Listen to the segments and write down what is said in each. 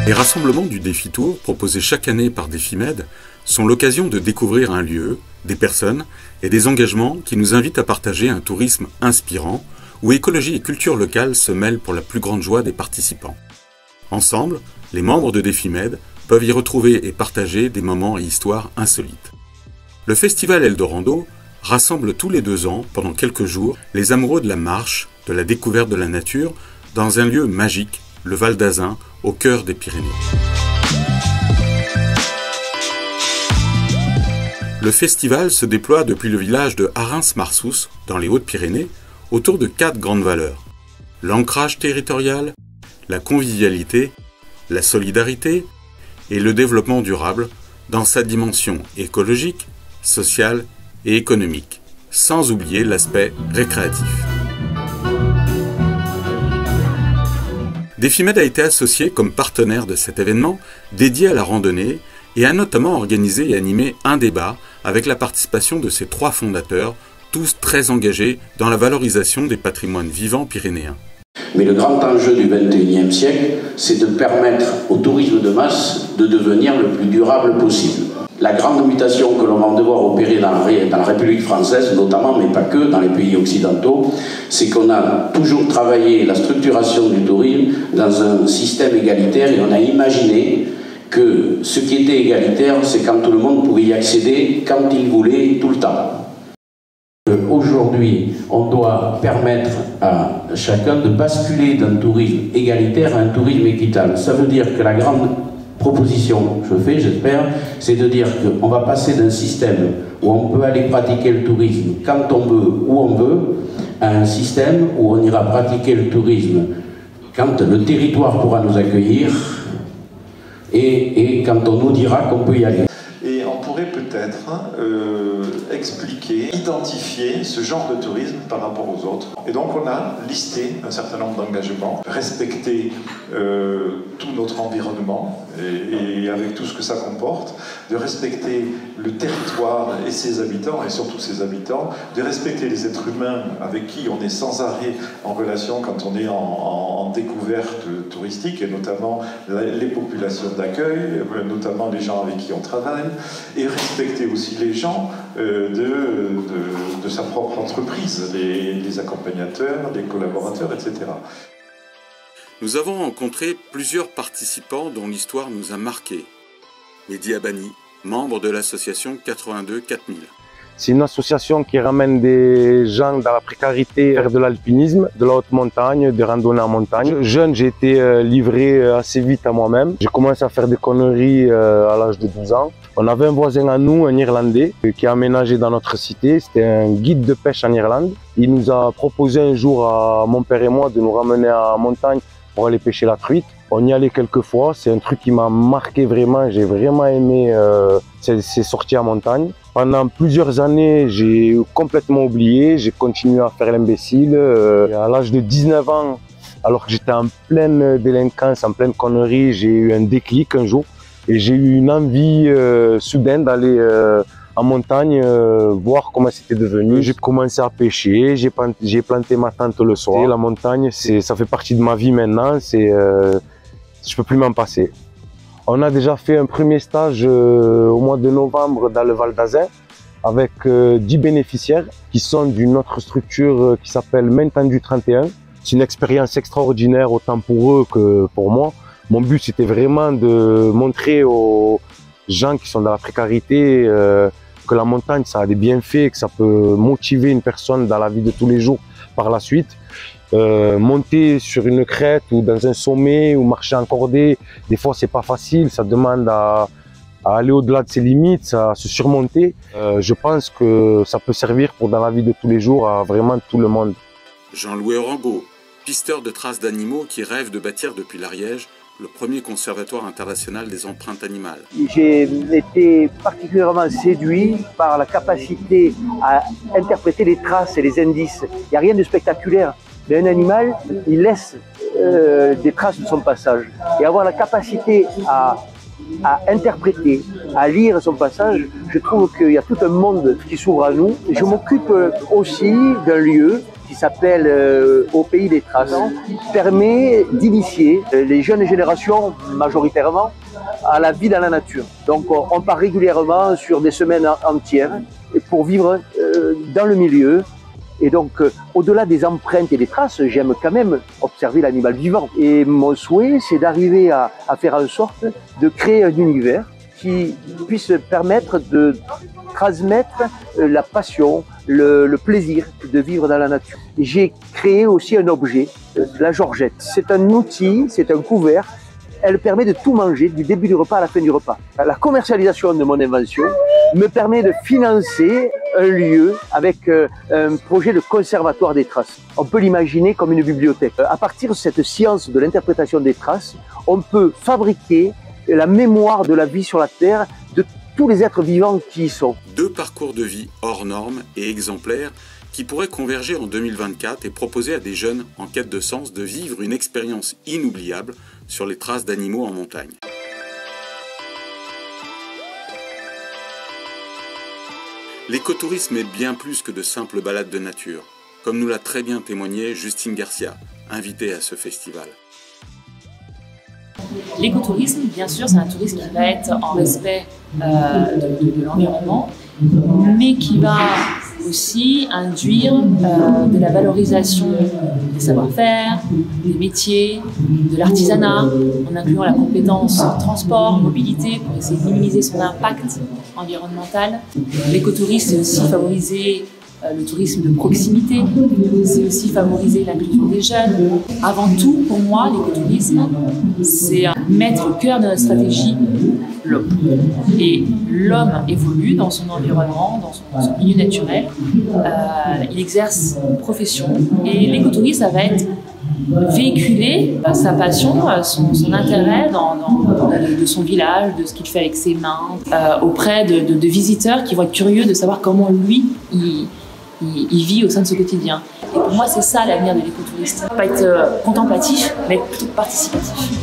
Les rassemblements du Défi Tour, proposés chaque année par Défimed, sont l'occasion de découvrir un lieu, des personnes et des engagements qui nous invitent à partager un tourisme inspirant où écologie et culture locale se mêlent pour la plus grande joie des participants. Ensemble, les membres de Défimed peuvent y retrouver et partager des moments et histoires insolites. Le festival Eldorando rassemble tous les 2 ans, pendant quelques jours, les amoureux de la marche, de la découverte de la nature, dans un lieu magique, le Val d'Azun, au cœur des Pyrénées. Le festival se déploie depuis le village de Arins-Marsous, dans les Hautes-Pyrénées, autour de 4 grandes valeurs. L'ancrage territorial, la convivialité, la solidarité et le développement durable dans sa dimension écologique, sociale et économique, sans oublier l'aspect récréatif. Défimed a été associé comme partenaire de cet événement dédié à la randonnée et a notamment organisé et animé un débat avec la participation de ses 3 fondateurs, tous très engagés dans la valorisation des patrimoines vivants pyrénéens. Mais le grand enjeu du XXIe siècle, c'est de permettre au tourisme de masse de devenir le plus durable possible. La grande mutation que l'on va devoir opérer dans la République française, notamment, mais pas que, dans les pays occidentaux, c'est qu'on a toujours travaillé la structuration du tourisme dans un système égalitaire et on a imaginé que ce qui était égalitaire, c'est quand tout le monde pouvait y accéder, quand il voulait, tout le temps. Aujourd'hui, on doit permettre à chacun de basculer d'un tourisme égalitaire à un tourisme équitable. Ça veut dire que la grande proposition que je fais, j'espère, c'est de dire qu'on va passer d'un système où on peut aller pratiquer le tourisme quand on veut, où on veut, à un système où on ira pratiquer le tourisme quand le territoire pourra nous accueillir et quand on nous dira qu'on peut y aller. Et on pourrait peut-être expliquer, identifier ce genre de tourisme par rapport aux autres. Et donc on a listé un certain nombre d'engagements, respecter tout notre environnement et avec tout ce que ça comporte, de respecter le territoire et ses habitants, et surtout ses habitants, de respecter les êtres humains avec qui on est sans arrêt en relation quand on est en découverte touristique, et notamment les populations d'accueil, notamment les gens avec qui on travaille, et respecter aussi les gens de sa propre entreprise, les accompagnateurs, les collaborateurs, etc. Nous avons rencontré plusieurs participants dont l'histoire nous a marqués. Mehdi Abani, membre de l'association 82 4000. C'est une association qui ramène des gens dans la précarité vers de l'alpinisme, de la haute montagne, des randonnées en montagne. Jeune, j'ai été livré assez vite à moi-même. J'ai commencé à faire des conneries à l'âge de 12 ans. On avait un voisin à nous, un Irlandais, qui a aménagé dans notre cité. C'était un guide de pêche en Irlande. Il nous a proposé un jour à mon père et moi de nous ramener en montagne pour aller pêcher la truite. On y allait quelques fois, c'est un truc qui m'a marqué vraiment, j'ai vraiment aimé ces sorties en montagne. Pendant plusieurs années, j'ai complètement oublié, j'ai continué à faire l'imbécile. À l'âge de 19 ans, alors que j'étais en pleine délinquance, en pleine connerie, j'ai eu un déclic un jour et j'ai eu une envie soudaine d'aller en montagne, voir comment c'était devenu. J'ai commencé à pêcher, j'ai planté ma tente le soir. La montagne, ça fait partie de ma vie maintenant, je peux plus m'en passer. On a déjà fait un premier stage au mois de novembre dans le Val d'Azun avec 10 bénéficiaires qui sont d'une autre structure qui s'appelle Main Tendue 31. C'est une expérience extraordinaire autant pour eux que pour moi. Mon but, c'était vraiment de montrer aux gens qui sont dans la précarité que la montagne, ça a des bienfaits, que ça peut motiver une personne dans la vie de tous les jours par la suite. Monter sur une crête ou dans un sommet ou marcher en cordée, des fois c'est pas facile, ça demande à aller au-delà de ses limites, à se surmonter. Je pense que ça peut servir pour dans la vie de tous les jours à vraiment tout le monde. Jean-Louis Orango, pisteur de traces d'animaux qui rêve de bâtir depuis l'Ariège le premier conservatoire international des empreintes animales. J'ai été particulièrement séduit par la capacité à interpréter les traces et les indices. Il n'y a rien de spectaculaire, mais un animal, il laisse des traces de son passage. Et avoir la capacité à interpréter, à lire son passage, je trouve qu'il y a tout un monde qui s'ouvre à nous. Et je m'occupe aussi d'un lieu qui qui s'appelle Au pays des traces, permet d'initier les jeunes générations, majoritairement, à la vie dans la nature. Donc on part régulièrement sur des semaines entières pour vivre dans le milieu. Et donc, au-delà des empreintes et des traces, j'aime quand même observer l'animal vivant. Et mon souhait, c'est d'arriver à faire en sorte de créer un univers qui puisse permettre de transmettre la passion, le plaisir de vivre dans la nature. J'ai créé aussi un objet, la georgette. C'est un outil, c'est un couvert. Elle permet de tout manger du début du repas à la fin du repas. La commercialisation de mon invention me permet de financer un lieu avec un projet de conservatoire des traces. On peut l'imaginer comme une bibliothèque. À partir de cette science de l'interprétation des traces, on peut fabriquer la mémoire de la vie sur la Terre de tous les êtres vivants qui y sont. 2 parcours de vie hors normes et exemplaires qui pourraient converger en 2024 et proposer à des jeunes en quête de sens de vivre une expérience inoubliable sur les traces d'animaux en montagne. L'écotourisme est bien plus que de simples balades de nature, comme nous l'a très bien témoigné Justine Garcia, invitée à ce festival. L'écotourisme, bien sûr, c'est un tourisme qui va être en respect de l'environnement, mais qui va aussi induire de la valorisation des savoir-faire, des métiers, de l'artisanat, en incluant la compétence transport, mobilité, pour essayer de minimiser son impact environnemental. L'écotourisme, c'est aussi favoriser le tourisme de proximité, c'est aussi favoriser l'inclusion des jeunes. Avant tout, pour moi, l'écotourisme, c'est mettre au cœur de notre stratégie l'homme. Et l'homme évolue dans son environnement, dans son milieu naturel. Il exerce une profession. Et l'écotourisme, ça va être véhiculer sa passion, son intérêt de son village, de ce qu'il fait avec ses mains, auprès de visiteurs qui vont être curieux de savoir comment lui, il vit au sein de ce quotidien. Et pour moi, c'est ça l'avenir de l'écotourisme. Pas être contemplatif, mais être plutôt participatif.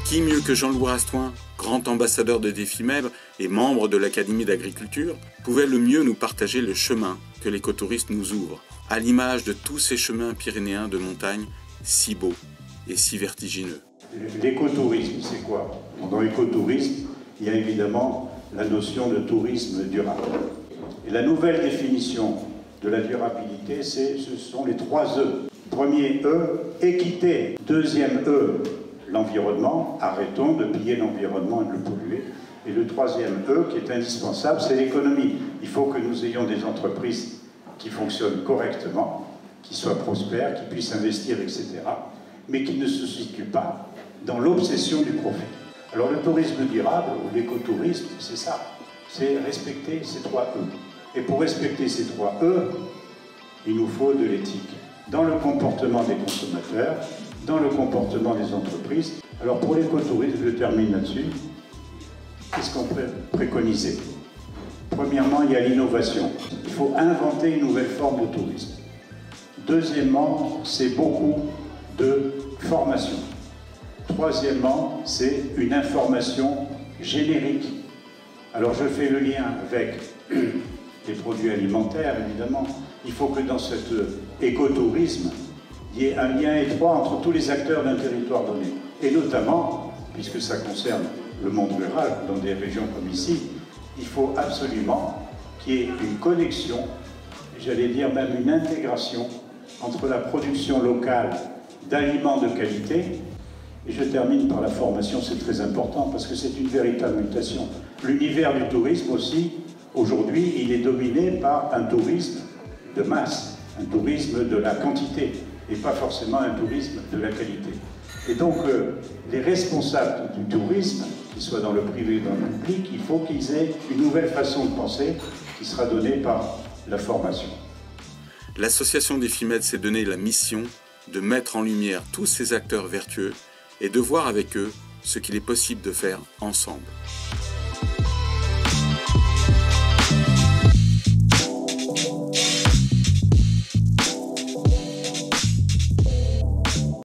Qui mieux que Jean-Louis Rastoin, grand ambassadeur de Défimèbre et membre de l'Académie d'agriculture, pouvait le mieux nous partager le chemin que l'écotourisme nous ouvre, à l'image de tous ces chemins pyrénéens de montagne si beaux et si vertigineux. L'écotourisme, c'est quoi? Dans l'écotourisme, il y a évidemment la notion de tourisme durable. Et la nouvelle définition de la durabilité, ce sont les 3 E. Premier E, équité. Deuxième E, l'environnement. Arrêtons de piller l'environnement et de le polluer. Et le 3e E, qui est indispensable, c'est l'économie. Il faut que nous ayons des entreprises qui fonctionnent correctement, qui soient prospères, qui puissent investir, etc., mais qui ne se situent pas dans l'obsession du profit. Alors le tourisme durable, ou l'écotourisme, c'est ça, c'est respecter ces 3 E. Et pour respecter ces 3 E, il nous faut de l'éthique, dans le comportement des consommateurs, dans le comportement des entreprises. Alors pour l'écotourisme, je termine là-dessus, qu'est-ce qu'on peut préconiser? Premièrement, il y a l'innovation. Il faut inventer une nouvelle forme de tourisme. Deuxièmement, c'est beaucoup de formation. Troisièmement, c'est une information générique. Alors je fais le lien avec les produits alimentaires, évidemment. Il faut que dans cet écotourisme, il y ait un lien étroit entre tous les acteurs d'un territoire donné. Et notamment, puisque ça concerne le monde rural, dans des régions comme ici, il faut absolument qu'il y ait une connexion, j'allais dire même une intégration, entre la production locale d'aliments de qualité. Et je termine par la formation, c'est très important parce que c'est une véritable mutation. L'univers du tourisme aussi, aujourd'hui, il est dominé par un tourisme de masse, un tourisme de la quantité et pas forcément un tourisme de la qualité. Et donc, les responsables du tourisme, qu'ils soient dans le privé ou dans le public, il faut qu'ils aient une nouvelle façon de penser qui sera donnée par la formation. L'association Défimèbre s'est donné la mission de mettre en lumière tous ces acteurs vertueux et de voir avec eux ce qu'il est possible de faire ensemble.